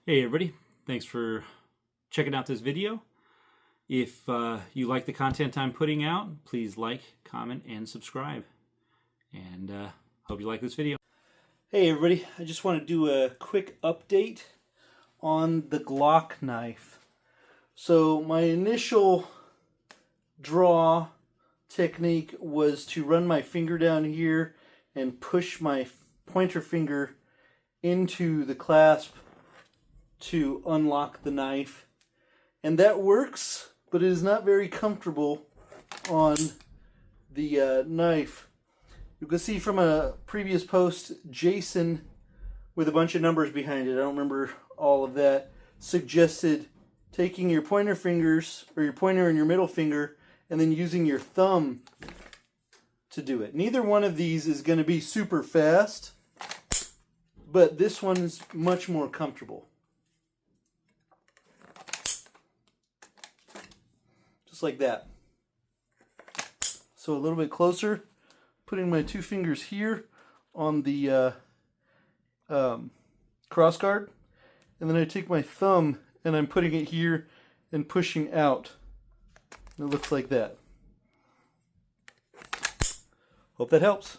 Hey everybody, thanks for checking out this video. If you like the content I'm putting out, please like, comment, and subscribe. And hope you like this video. Hey everybody, I just want to do a quick update on the Glock knife. So my initial draw technique was to run my finger down here and push my pointer finger into the clasp to unlock the knife, and that works, but it is not very comfortable on the knife. You can see from a previous post, Jason, with a bunch of numbers behind it, I don't remember all of that, suggested taking your pointer fingers, or your pointer and your middle finger, and then using your thumb to do it. Neither one of these is going to be super fast, but this one's much more comfortable. Just like that. So a little bit closer, putting my two fingers here on the cross guard, and then I take my thumb and I'm putting it here and pushing out. It looks like that. Hope that helps.